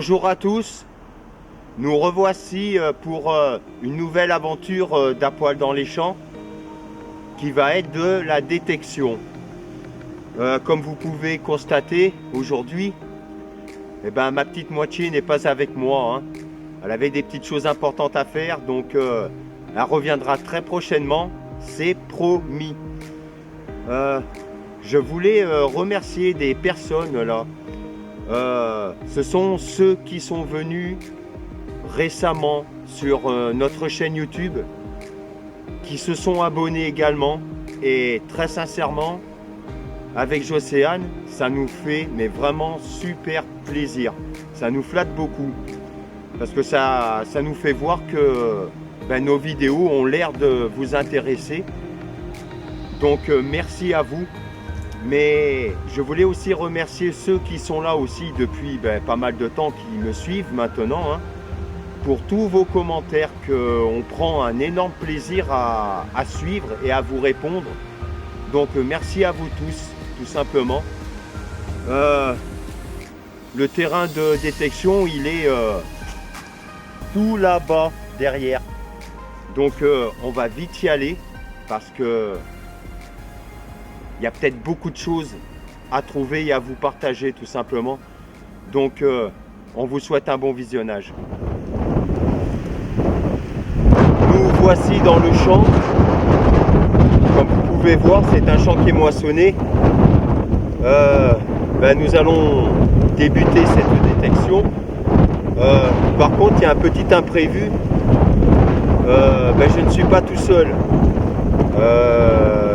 Bonjour à tous, nous revoici pour une nouvelle aventure d'À Poil dans les champs qui va être de la détection. Comme vous pouvez constater aujourd'hui, ma petite moitié n'est pas avec moi, hein. Elle avait des petites choses importantes à faire, donc elle reviendra très prochainement, c'est promis. Je voulais remercier des personnes là. Ce sont ceux qui sont venus récemment sur notre chaîne YouTube, qui se sont abonnés également, et très sincèrement, avec Jocéane, ça nous fait vraiment super plaisir. Ça nous flatte beaucoup parce que ça nous fait voir que nos vidéos ont l'air de vous intéresser. Donc merci à vous. Mais je voulais aussi remercier ceux qui sont là aussi depuis pas mal de temps, qui me suivent maintenant, hein, pour tous vos commentaires qu'on prend un énorme plaisir à suivre et à vous répondre. Donc merci à vous tous, tout simplement. Le terrain de détection, il est tout là-bas, derrière. Donc on va vite y aller parce que il y a peut-être beaucoup de choses à trouver et à vous partager tout simplement. Donc on vous souhaite un bon visionnage. Nous voici dans le champ. Comme vous pouvez voir, c'est un champ qui est moissonné. Nous allons débuter cette détection. Par contre, il y a un petit imprévu. Je ne suis pas tout seul.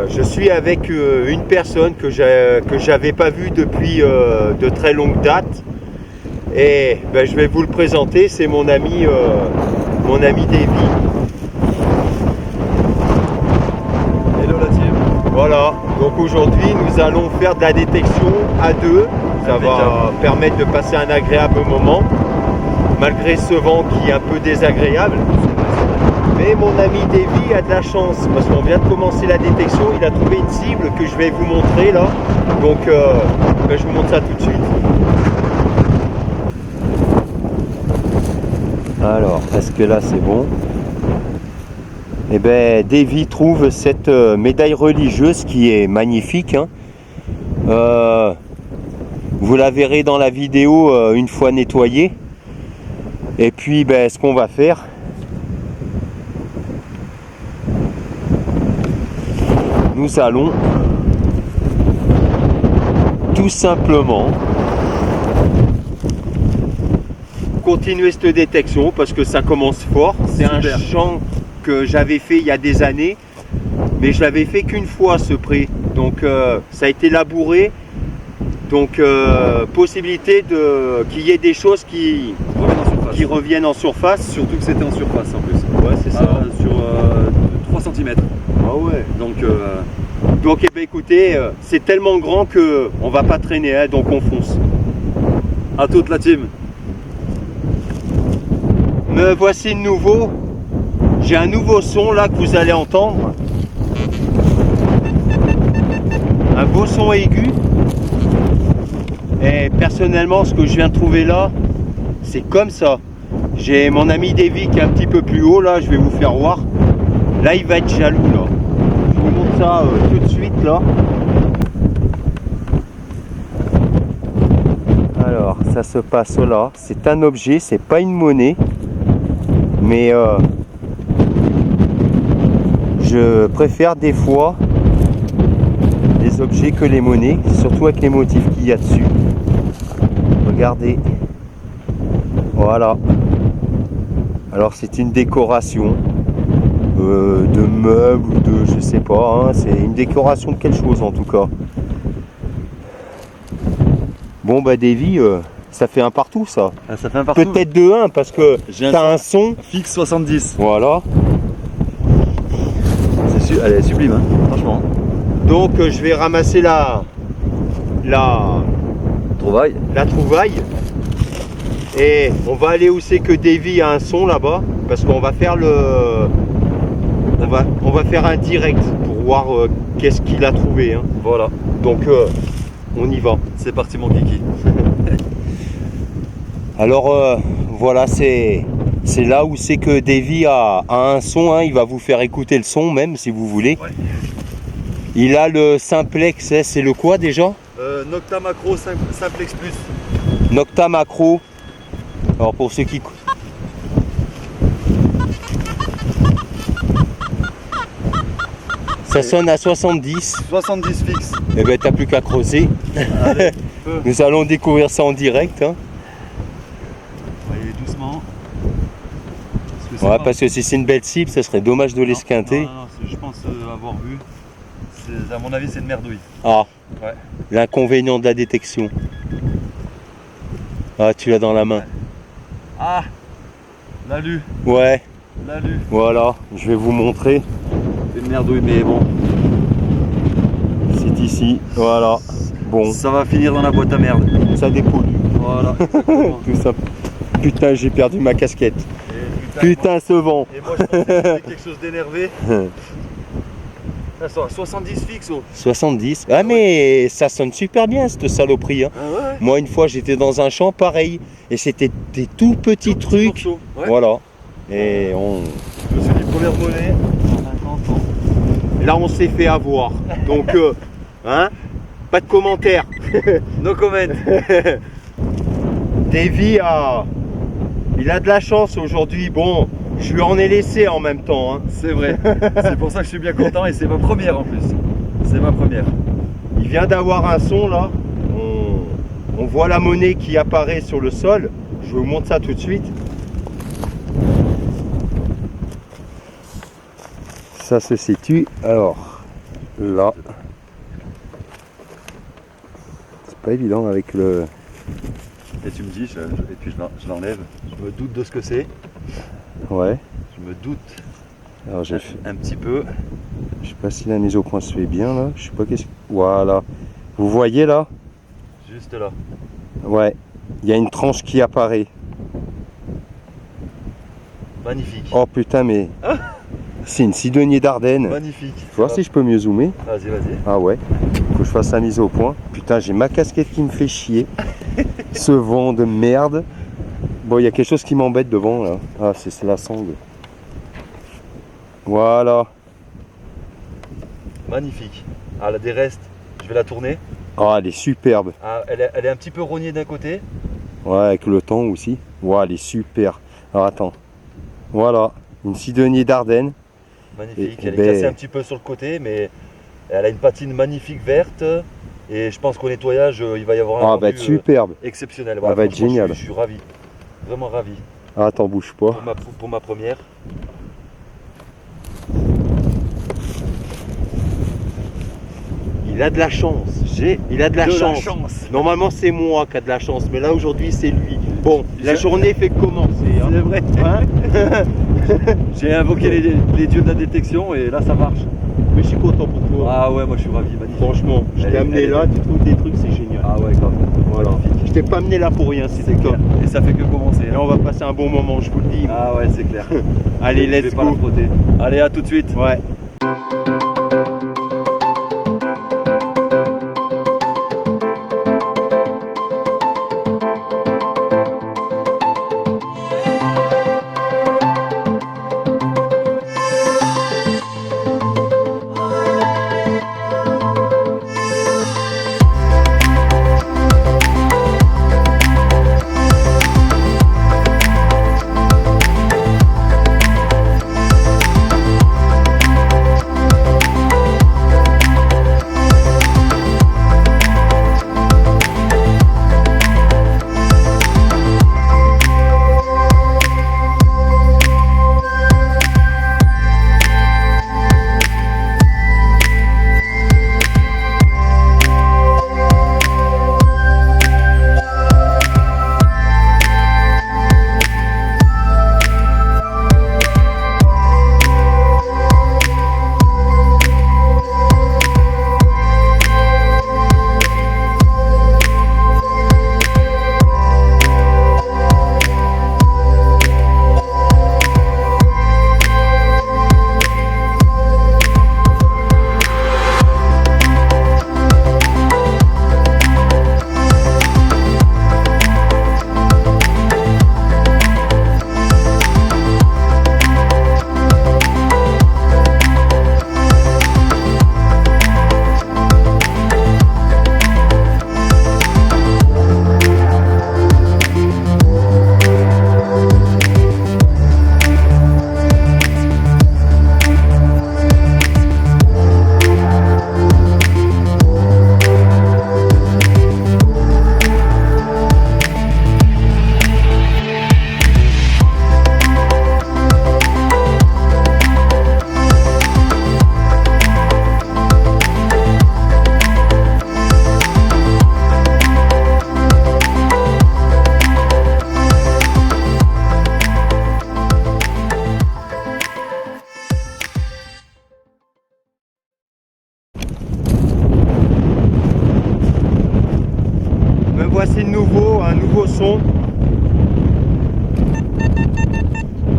Je suis avec une personne que j'avais pas vue depuis de très longue date, et je vais vous le présenter. C'est mon ami Davy. Hello la team. Voilà, donc aujourd'hui nous allons faire de la détection à deux. Ça va permettre de passer un agréable moment malgré ce vent qui est un peu désagréable. Mais mon ami Davy a de la chance parce qu'on vient de commencer la détection. Il a trouvé une cible que je vais vous montrer là. Donc je vous montre ça tout de suite. Alors, est-ce que là c'est bon? Davy trouve cette médaille religieuse qui est magnifique, hein. Vous la verrez dans la vidéo une fois nettoyée. Et puis ce qu'on va faire, nous allons tout simplement continuer cette détection parce que ça commence fort. C'est un champ que j'avais fait il y a des années, mais je l'avais fait qu'une fois ce pré. Donc ça a été labouré. Donc possibilité qu'il y ait des choses qui reviennent en surface. Surtout que c'était en surface en plus. Ouais, c'est ça. Sur 3 cm. Ah ouais. Donc Écoutez, c'est tellement grand que on va pas traîner, hein, donc on fonce. à toute la team. Me voici de nouveau. J'ai un nouveau son là que vous allez entendre. Un beau son aigu. Et personnellement, ce que je viens de trouver là, c'est comme ça. J'ai mon ami Davy qui est un petit peu plus haut là, je vais vous faire voir. Là, il va être jaloux là. Je vous montre ça tout de suite là. Alors, ça se passe là. C'est un objet, c'est pas une monnaie. Mais je préfère des fois les objets que les monnaies, surtout avec les motifs qu'il y a dessus. Regardez. Voilà. Alors c'est une décoration de meubles ou de je sais pas, hein, c'est une décoration de quelque chose en tout cas. Bon Davy, ça fait un partout ça. Ah, ça fait un partout. Peut-être de 1 parce que t'as un son fixe 70. Voilà. Elle est sublime, hein, franchement. Donc je vais ramasser la Trouvaille. Et on va aller où c'est que Davy a un son là-bas, parce qu'on va faire on va faire un direct pour voir qu'est-ce qu'il a trouvé, hein. Voilà. Donc on y va. C'est parti mon kiki. Alors voilà, c'est là où c'est que Davy a un son, hein. Il va vous faire écouter le son même si vous voulez. Ouais. Il a le simplex, hein. C'est le quoi déjà? Nocta Macro Simplex Plus. Nocta Macro. Alors pour ceux qui... Ça sonne à 70. 70 fixe. Eh ben t'as plus qu'à creuser. Allez, Nous allons découvrir ça en direct, hein. on va y aller doucement. Parce que Ouais, parce que si c'est une belle cible, ça serait dommage de l'esquinter. Non, je pense avoir vu. À mon avis, c'est une merdouille. Ah, Ouais. l'inconvénient de la détection. Ah, tu l'as dans la main. Ah, l'a lu, Ouais, l'a lu. voilà, je vais vous montrer. C'est une merdouille, mais bon. C'est ici, voilà. Bon, Ça va finir dans la boîte à merde. ça dépollue. Voilà. exactement. Tout ça. Putain, j'ai perdu ma casquette. Et Putain, ce vent. Et moi, je pensais que c'était quelque chose d'énervé. Ah, 70 fixe. Oh. 70. Ah, mais ça sonne super bien, cette saloperie, hein. Ah ouais. Moi, une fois, j'étais dans un champ pareil. Et c'était des tout petits trucs. Morceau. Ouais. Voilà. Et on... Je me suis dit première monnaie. 50 ans. là, on s'est fait avoir. Donc, hein, pas de commentaires. No comment. Davy il a de la chance aujourd'hui. Bon, je lui en ai laissé en même temps, hein. C'est vrai. C'est pour ça que je suis bien content et c'est ma première en plus. C'est ma première. Il vient d'avoir un son là. On voit la monnaie qui apparaît sur le sol. Je vous montre ça tout de suite. Ça se situe alors là. C'est pas évident avec le... Et tu me dis, et puis je l'enlève. Je me doute de ce que c'est. Ouais. Je me doute Alors j'ai fait... un petit peu. Je sais pas si la mise au point se fait bien là. Je sais pas qu'est-ce que... Voilà. Vous voyez là? Juste là. Ouais. Il y a une tranche qui apparaît. Magnifique. Oh putain mais... C'est une Sidonie d'Ardennes. Magnifique. Tu vois si je peux mieux zoomer? Vas-y, vas-y. Ah ouais. Faut que je fasse la mise au point. Putain, j'ai ma casquette qui me fait chier. Ce vent de merde. Bon, il y a quelque chose qui m'embête devant là. Ah, c'est la sangle. Voilà. Magnifique. Ah, elle a des restes. Je vais la tourner. Ah, elle est superbe. Ah, elle est un petit peu rognée d'un côté. Ouais, avec le temps aussi. Ouais, elle est super. Alors attends. Voilà. Une Sidonie d'Ardennes. Magnifique. Et Elle est ben- cassée un petit peu sur le côté, mais elle a une patine magnifique verte. Et je pense qu'au nettoyage, il va y avoir un Ah, rendu, va être superbe. exceptionnel. Elle va être franchement, géniale. Je suis ravi. Vraiment ravi. Ah, attends, bouge pas. Pour ma première. Il a de la chance. Il a de la chance. Normalement, c'est moi qui a de la chance, mais là aujourd'hui, c'est lui. Bon, la journée fait que commencer. Hein. C'est vrai. Hein. J'ai invoqué les dieux de la détection et là ça marche. Mais je suis content pour toi. Ah ouais, moi je suis ravi, magnifique. Franchement, je Elle t'ai est- amené elle est là, belle. tu trouves des trucs, c'est génial. Ah ouais, grave. Voilà. Je t'ai pas amené là pour rien, C'est c'était top. clair. Et ça fait que commencer. Et on va passer un bon moment, je vous le dis. Ah ouais, c'est clair. Allez, Je vais let's pas la go. frotter. Allez, à tout de suite. Ouais.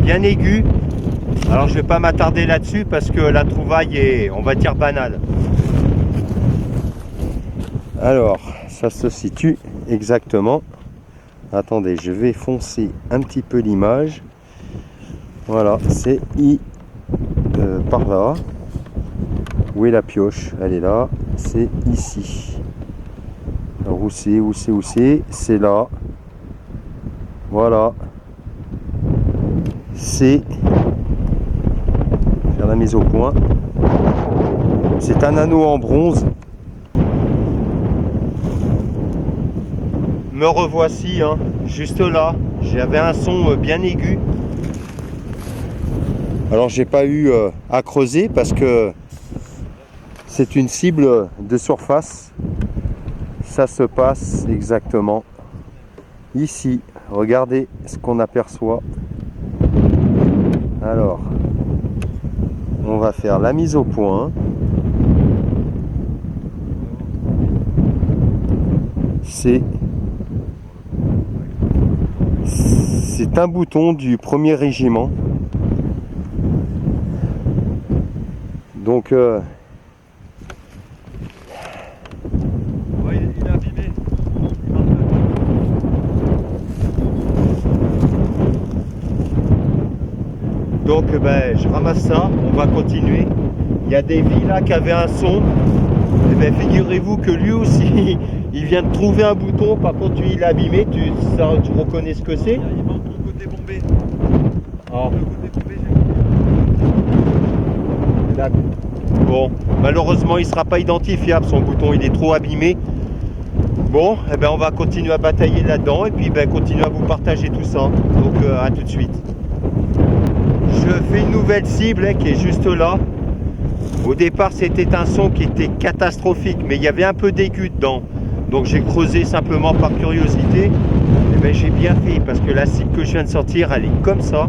bien aigu. Alors je vais pas m'attarder là-dessus parce que la trouvaille est, on va dire, banale. Alors, ça se situe exactement. Attendez, je vais foncer un petit peu l'image. Voilà, c'est par là. Où est la pioche? Elle est là. C'est ici. Alors où c'est? C'est là. Voilà. C'est faire la mise au point. C'est un anneau en bronze. Me revoici, hein, juste là. J'avais un son bien aigu. Alors j'ai pas eu à creuser parce que c'est une cible de surface. Ça se passe exactement ici. Regardez ce qu'on aperçoit. Alors, on va faire la mise au point. C'est un bouton du 1er régiment. Donc ouais, il est abîmé. Donc je ramasse ça, on va continuer. Il y a Davy là qui avait un son. Et ben figurez-vous que lui aussi, il vient de trouver un bouton. Par contre, lui il est abîmé. Tu reconnais ce que c'est? Il manque le côté bombé. Ah. Le côté bombé, D'accord. Bon, malheureusement il ne sera pas identifiable. Son bouton il est trop abîmé. Bon, eh ben, on va continuer à batailler là-dedans et puis continuer à vous partager tout ça. Donc à tout de suite. Je fais une nouvelle cible qui est juste là. Au départ c'était un son qui était catastrophique, mais il y avait un peu d'aigu dedans. Donc j'ai creusé simplement par curiosité. Et ben, j'ai bien fait parce que la cible que je viens de sortir, elle est comme ça.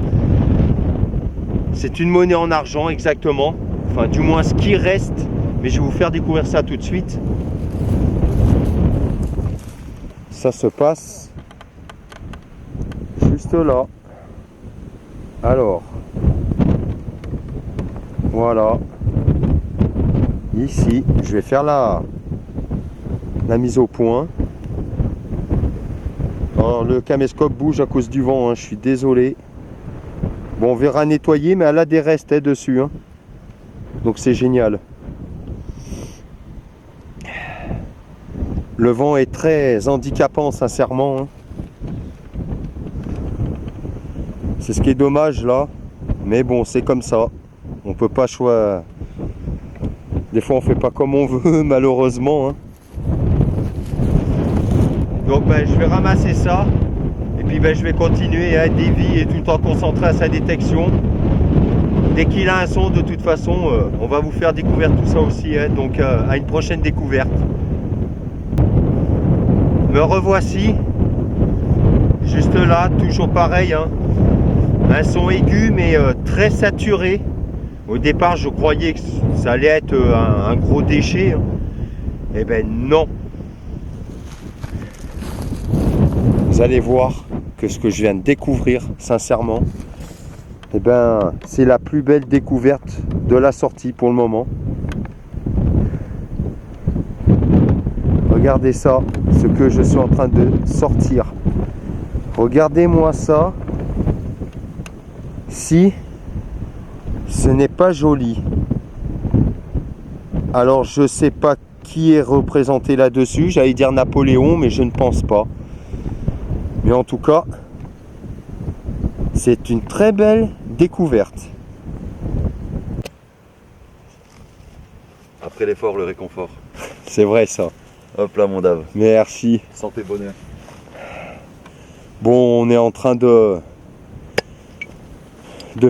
C'est une monnaie en argent exactement. Enfin du moins ce qui reste. Mais je vais vous faire découvrir ça tout de suite. Ça se passe juste là. Alors, voilà. Ici, je vais faire la mise au point. Alors, le caméscope bouge à cause du vent, hein, je suis désolé. Bon, on verra nettoyer, mais elle a des restes dessus. Hein. Donc c'est génial. Le vent est très handicapant, sincèrement. Hein. C'est ce qui est dommage là. Mais bon, c'est comme ça. On peut pas choisir. Des fois, on fait pas comme on veut, malheureusement. Hein. Donc, je vais ramasser ça. Et puis, je vais continuer à Davy et tout le temps concentré à sa détection. Dès qu'il a un son, de toute façon, on va vous faire découvrir tout ça aussi. Hein. Donc, à une prochaine découverte. Me revoici. Juste là, toujours pareil. Hein. Un son aigu, mais très saturé. Au départ, je croyais que ça allait être un gros déchet. Hein. Eh ben non. Vous allez voir que ce que je viens de découvrir, sincèrement, eh ben, c'est la plus belle découverte de la sortie pour le moment. Regardez ça, ce que je suis en train de sortir. Regardez-moi ça. Si ce n'est pas joli, alors je sais pas qui est représenté là-dessus. J'allais dire Napoléon, mais je ne pense pas. Mais en tout cas, c'est une très belle découverte. Après l'effort, le réconfort. C'est vrai ça. Hop là, mon Dave. Merci. Santé, bonheur. Bon, on est en train de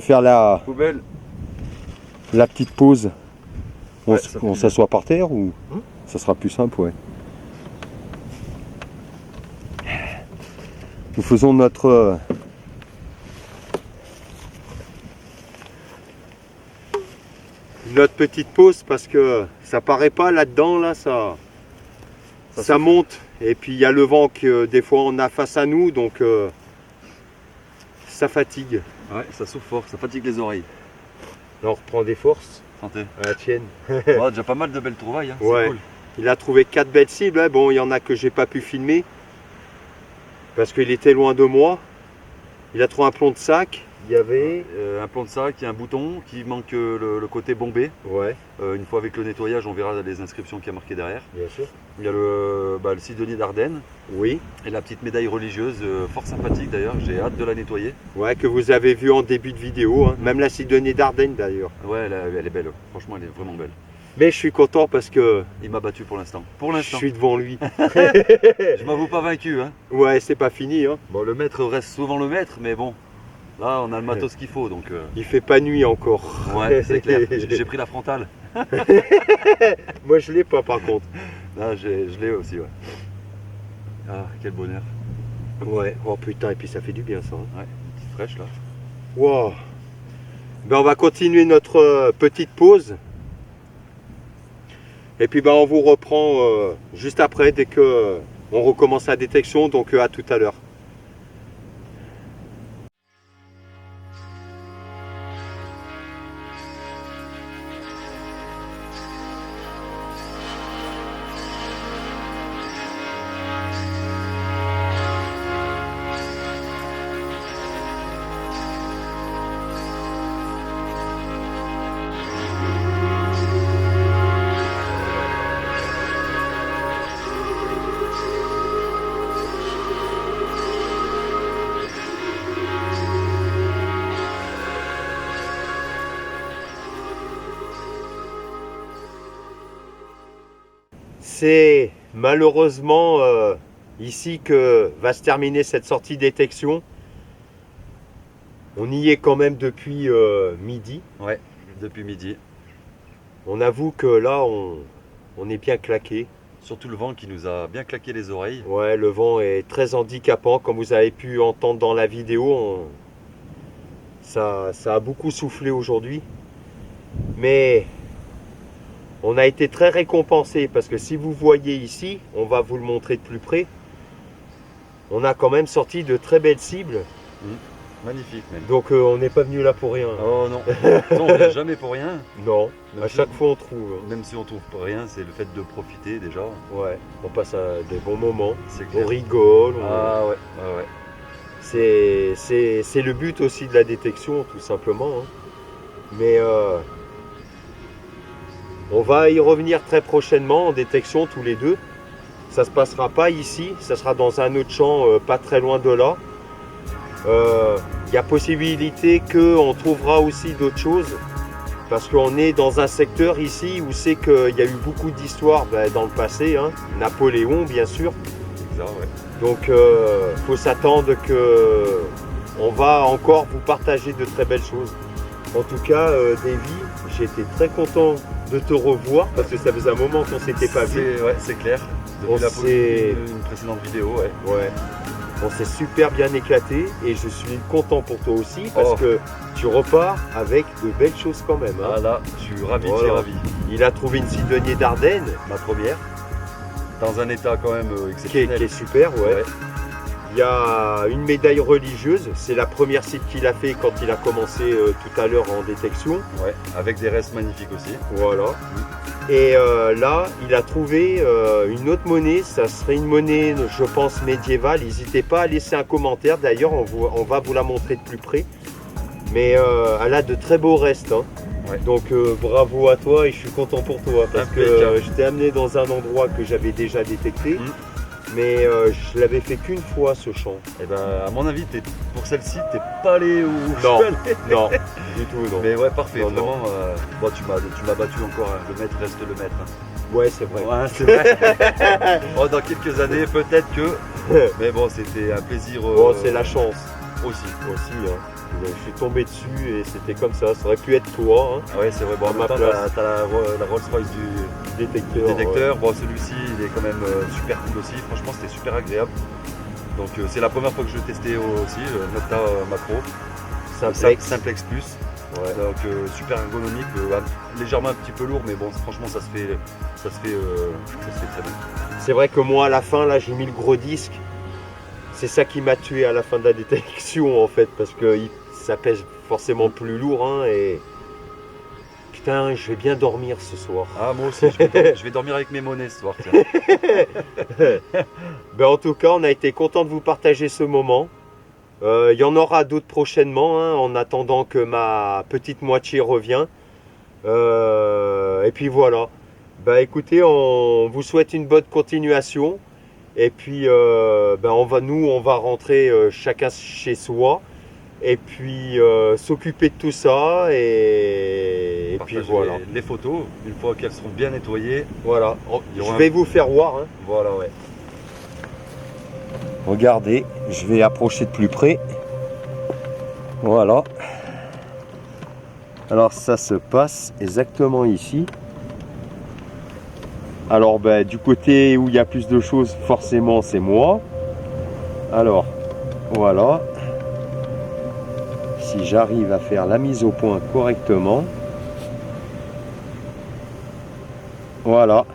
faire la Poubelle. petite pause. Ouais, On s'assoit par terre ou ça sera plus simple, ouais. Nous faisons notre petite pause parce que ça paraît pas là-dedans, là, ça monte et puis il y a le vent que des fois on a face à nous, donc ça fatigue. Ouais, ça souffle fort, ça fatigue les oreilles. Là, on reprend des forces Santé. à la tienne. Ouais, déjà pas mal de belles trouvailles, hein. Ouais. C'est cool. Il a trouvé 4 belles cibles. Hein. Bon, il y en a que j'ai pas pu filmer parce qu'il était loin de moi. Il a trouvé un plomb de sac. Il y avait. Un plomb de sac, il y a un bouton qui manque le côté bombé. Ouais, Une fois avec le nettoyage, on verra les inscriptions qu'il y a marquées derrière. bien sûr. Il y a le Sidonie d'Ardennes Oui, et la petite médaille religieuse, fort sympathique d'ailleurs. J'ai hâte de la nettoyer. ouais, que vous avez vu en début de vidéo. Hein. Même la Sidonie d'Ardennes d'ailleurs. Ouais, elle est belle. Franchement, elle est vraiment belle. Mais je suis content parce que Il m'a battu pour l'instant. Pour je l'instant. suis devant lui. Je m'avoue pas vaincu, hein. Ouais, c'est pas fini. Hein. Bon, le maître reste souvent le maître, mais bon, là on a le matos qu'il faut, donc Il fait pas nuit encore. ouais, c'est clair. J'ai pris la frontale. Moi, je l'ai pas par contre. Là, je l'ai aussi, ouais. Ah, quel bonheur. Ouais, oh putain, et puis ça fait du bien ça. Hein. Ouais, une petite fraîche là. Wow. Ben, on va continuer notre petite pause. Et puis ben, on vous reprend juste après, dès que on recommence la détection. Donc à tout à l'heure. C'est malheureusement ici que va se terminer cette sortie détection. On y est quand même depuis midi. Ouais, depuis midi. On avoue que là, on est bien claqué. Surtout le vent qui nous a bien claqué les oreilles. Ouais, le vent est très handicapant. Comme vous avez pu entendre dans la vidéo, ça a beaucoup soufflé aujourd'hui. Mais on a été très récompensé parce que si vous voyez ici, on va vous le montrer de plus près. On a quand même sorti de très belles cibles. Magnifique même. Donc on n'est pas venu là pour rien. Oh non, on ne vient jamais pour rien. Non, Même à si- chaque fois on trouve. Même si on trouve pas rien, c'est le fait de profiter déjà. Ouais, on passe à des bons moments. C'est On clair. rigole. Ah ouais, ouais, ouais. C'est le but aussi de la détection, tout simplement. Hein. Mais on va y revenir très prochainement en détection tous les deux. Ça se passera pas ici, ça sera dans un autre champ pas très loin de là. Il y a possibilité qu'on trouvera aussi d'autres choses parce qu'on est dans un secteur ici où c'est qu'il y a eu beaucoup d'histoires dans le passé. Hein. Napoléon, bien sûr. C'est ça, ouais. Donc, faut s'attendre que on va encore vous partager de très belles choses. En tout cas, Davy, j'étais très content de te revoir parce que ça faisait un moment qu'on s'était pas vu. Ouais, c'est clair. On Depuis une précédente vidéo, ouais. Ouais. On s'est super bien éclaté et je suis content pour toi aussi parce Oh. que tu repars avec de belles choses quand même. Hein. Ah là, je suis ravi, Voilà. j'ai ravi. Il a trouvé une Sidonie d'Ardennes Ma première, dans un état quand même qui exceptionnel. est super. Ouais. Ouais. Il y a une médaille religieuse, c'est la première cible qu'il a fait quand il a commencé tout à l'heure en détection. Ouais, avec des restes magnifiques aussi. Voilà. Et là, il a trouvé une autre monnaie, ça serait une monnaie, je pense, médiévale. N'hésitez pas à laisser un commentaire, d'ailleurs, on va vous la montrer de plus près. Mais elle a de très beaux restes. Hein. Ouais. Donc bravo à toi et je suis content pour toi parce que Impeccable. je t'ai amené dans un endroit que j'avais déjà détecté. Mais je l'avais fait qu'une fois ce champ. Et ben, à mon avis, pour celle-ci, t'es pas allé où je Non. suis allé. Non, du tout, non. Mais ouais, parfait. Non, non. Vraiment, bon, tu m'as battu encore. Hein. Le maître reste le maître. Hein. Ouais, c'est vrai. Ouais, c'est vrai. Bon, dans quelques années, peut-être que. Mais bon, c'était un plaisir Bon, c'est la chance aussi. aussi. Hein. Je suis tombé dessus et c'était comme ça. Ça aurait pu être toi, hein, Ouais, c'est vrai. Bon, en À même ma temps, place. t'as la Rolls-Royce du détecteur. détecteur. Bon, celui-ci, il est quand même super cool aussi. Franchement, c'était super agréable. Donc, c'est la première fois que je le testais aussi, le Nocta Macro. Simplex. Simplex Plus. Ouais. Donc, super ergonomique, légèrement un petit peu lourd, mais bon, franchement, ça se fait très bien. C'est vrai que moi, à la fin, là, j'ai mis le gros disque. C'est ça qui m'a tué à la fin de la détection, en fait, parce que ça pèse forcément plus lourd, hein, et putain, je vais bien dormir ce soir. Ah, moi aussi, je vais dormir avec mes monnaies ce soir. Tiens. Ben, en tout cas, on a été content de vous partager ce moment. Il y en aura d'autres prochainement, hein, en attendant que ma petite moitié revienne. Et puis voilà. Ben, écoutez, on vous souhaite une bonne continuation. Et puis, ben, on va rentrer chacun chez soi. Et puis, s'occuper de tout ça. Et puis Partager voilà. les photos, une fois qu'elles seront bien nettoyées. Voilà. Il y Je aura vais vous faire voir, hein. Voilà, ouais. Regardez, je vais approcher de plus près. Voilà. Alors ça se passe exactement ici. Alors ben, du côté où il y a plus de choses, forcément c'est moi. Alors voilà. Si j'arrive à faire la mise au point correctement. Voilà.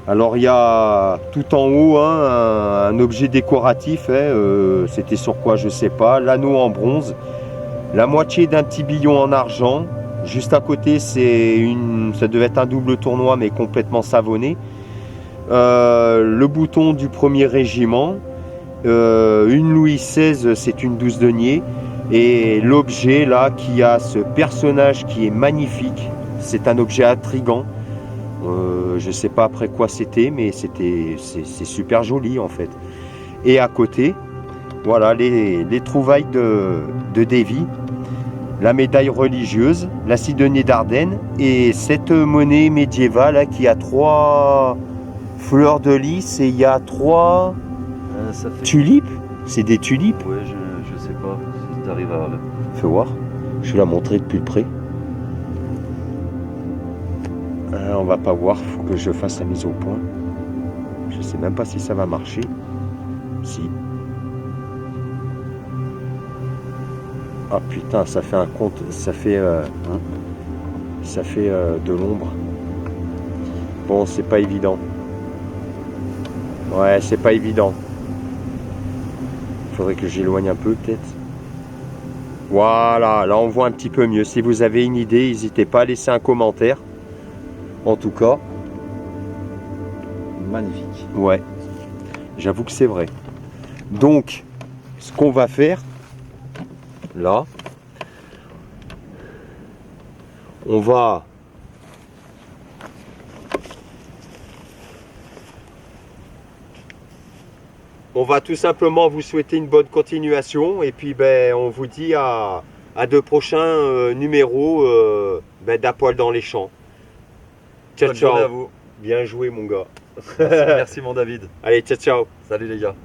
Alors il y a tout en haut, hein, un objet décoratif, hein, c'était sur quoi je sais pas, l'anneau en bronze, la moitié d'un petit billon en argent, juste à côté ça devait être un double tournoi mais complètement savonné, le bouton du 1er régiment, une Louis XVI, c'est une 12 deniers, et l'objet là qui a ce personnage qui est magnifique, c'est un objet intrigant. Je sais pas après quoi c'était, mais c'est super joli en fait. Et à côté, voilà les trouvailles de Davy, la médaille religieuse, la Sidonie d'Ardenne et cette monnaie médiévale là, qui a 3 fleurs de lys et il y a 3 Ça fait... tulipes. C'est des tulipes. Ouais, je sais pas si t'arrives à... Fais voir, je vais la montrer de plus près. On va pas voir, faut que je fasse la mise au point. Je sais même pas si ça va marcher. Si. Ah putain, ça fait un compte, ça fait de l'ombre. Bon, c'est pas évident. Ouais, c'est pas évident. Faudrait que j'éloigne un peu peut-être. Voilà, là on voit un petit peu mieux. Si vous avez une idée, n'hésitez pas à laisser un commentaire. En tout cas, Magnifique. ouais, j'avoue que c'est vrai. Donc, ce qu'on va faire, là, on va tout simplement vous souhaiter une bonne continuation et puis ben, on vous dit à de prochains numéros d'À Poil dans les champs. Ciao, Bonne journée à ciao. vous. Bien joué mon gars. Merci mon David. Allez, ciao, ciao. Salut les gars.